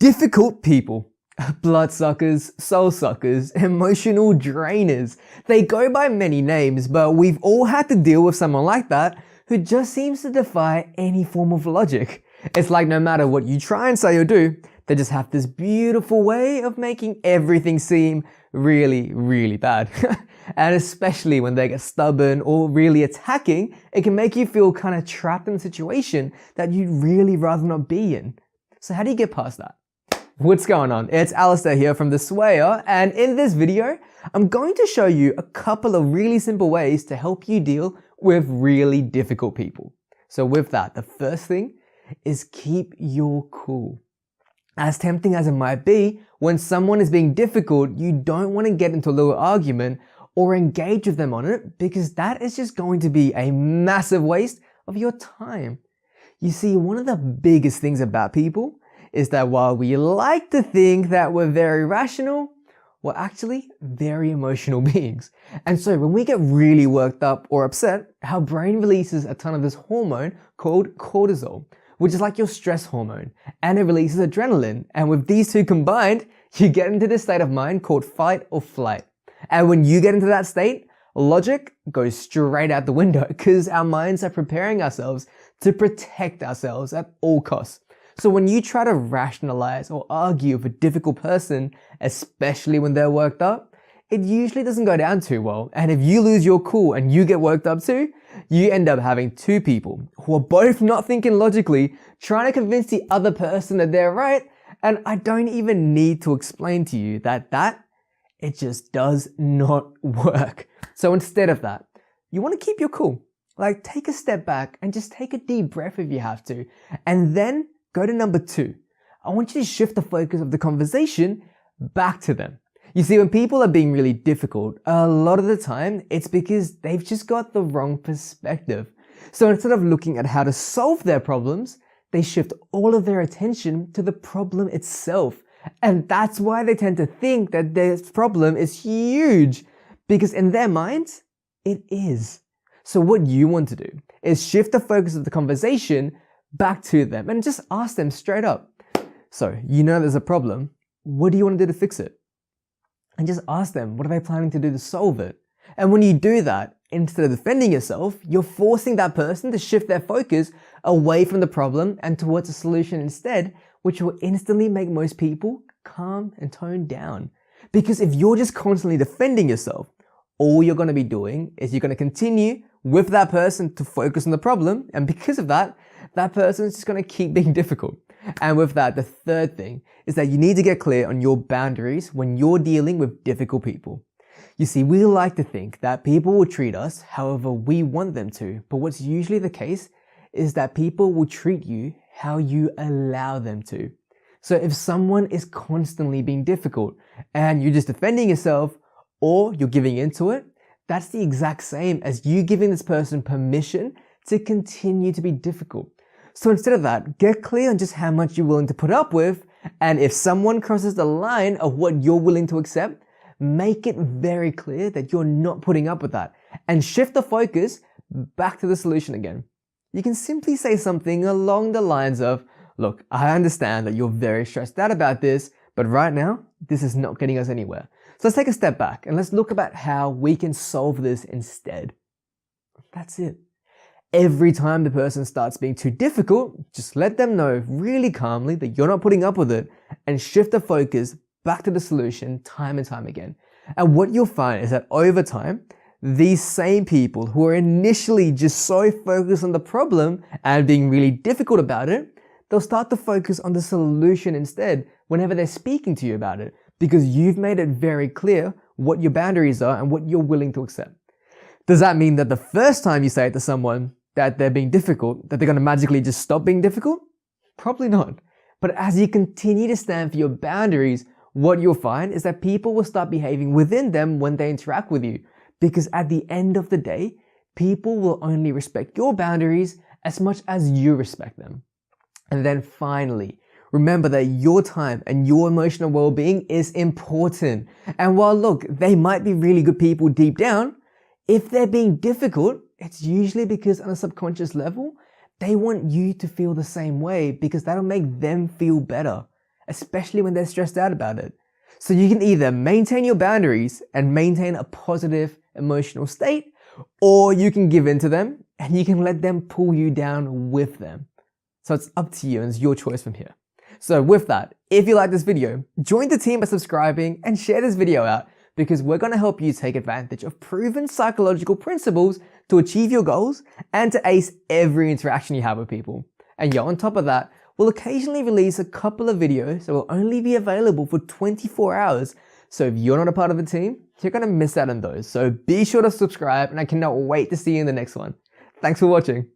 Difficult people, bloodsuckers, soul suckers, emotional drainers. They go by many names, but we've all had to deal with someone like that who just seems to defy any form of logic. It's like no matter what you try and say or do, they just have this beautiful way of making everything seem really, really bad. And especially when they get stubborn or really attacking, it can make you feel kind of trapped in a situation that you'd really rather not be in. So how do you get past that? What's going on? It's Alistair here from theswayr, and in this video, I'm going to show you a couple of really simple ways to help you deal with really difficult people. So with that, the first thing is keep your cool. As tempting as it might be, when someone is being difficult, you don't want to get into a little argument or engage with them on it, because that is just going to be a massive waste of your time. You see, one of the biggest things about people is that while we like to think that we're very rational, we're actually very emotional beings. And so when we get really worked up or upset, our brain releases a ton of this hormone called cortisol, which is like your stress hormone, and it releases adrenaline. And with these two combined, you get into this state of mind called fight or flight. And when you get into that state, logic goes straight out the window because our minds are preparing ourselves to protect ourselves at all costs. So when you try to rationalize or argue with a difficult person, especially when they're worked up, it usually doesn't go down too well. And if you lose your cool and you get worked up too, you end up having two people who are both not thinking logically, trying to convince the other person that they're right. And I don't even need to explain to you that it just does not work. So instead of that, you want to keep your cool. Like, take a step back and just take a deep breath if you have to. And then go to number 2. I want you to shift the focus of the conversation back to them. You see, when people are being really difficult, a lot of the time, it's because they've just got the wrong perspective. So instead of looking at how to solve their problems, they shift all of their attention to the problem itself. And that's why they tend to think that this problem is huge, because in their minds, it is. So what you want to do is shift the focus of the conversation back to them and just ask them straight up. So, you know there's a problem. What do you want to do to fix it? And just ask them, what are they planning to do to solve it? And when you do that, instead of defending yourself, you're forcing that person to shift their focus away from the problem and towards a solution instead, which will instantly make most people calm and tone down. Because if you're just constantly defending yourself, all you're going to be doing is you're going to continue with that person to focus on the problem. And because of that, that person is just going to keep being difficult. And with that, the third thing is that you need to get clear on your boundaries when you're dealing with difficult people. You see, we like to think that people will treat us however we want them to, but what's usually the case is that people will treat you how you allow them to. So if someone is constantly being difficult and you're just defending yourself or you're giving into it, that's the exact same as you giving this person permission to continue to be difficult. So instead of that, get clear on just how much you're willing to put up with, and if someone crosses the line of what you're willing to accept, make it very clear that you're not putting up with that, and shift the focus back to the solution again. You can simply say something along the lines of, look, I understand that you're very stressed out about this, but right now, this is not getting us anywhere. So let's take a step back and let's look about how we can solve this instead. That's it. Every time the person starts being too difficult, just let them know really calmly that you're not putting up with it and shift the focus back to the solution time and time again. And what you'll find is that over time, these same people who are initially just so focused on the problem and being really difficult about it, they'll start to focus on the solution instead whenever they're speaking to you about it, because you've made it very clear what your boundaries are and what you're willing to accept. Does that mean that the first time you say it to someone that they're being difficult, that they're going to magically just stop being difficult? Probably not. But as you continue to stand for your boundaries, what you'll find is that people will start behaving within them when they interact with you. Because at the end of the day, people will only respect your boundaries as much as you respect them. And then finally, remember that your time and your emotional well-being is important. And while look, they might be really good people deep down, if they're being difficult, it's usually because on a subconscious level, they want you to feel the same way because that'll make them feel better. especially when they're stressed out about it. So you can either maintain your boundaries and maintain a positive emotional state, or you can give in to them and you can let them pull you down with them. So it's up to you and it's your choice from here. So with that, if you like this video, join the team by subscribing and share this video out, because we're going to help you take advantage of proven psychological principles to achieve your goals and to ace every interaction you have with people. And on top of that, we'll occasionally release a couple of videos that will only be available for 24 hours. So if you're not a part of the team, you're going to miss out on those. So be sure to subscribe, and I cannot wait to see you in the next one. Thanks for watching.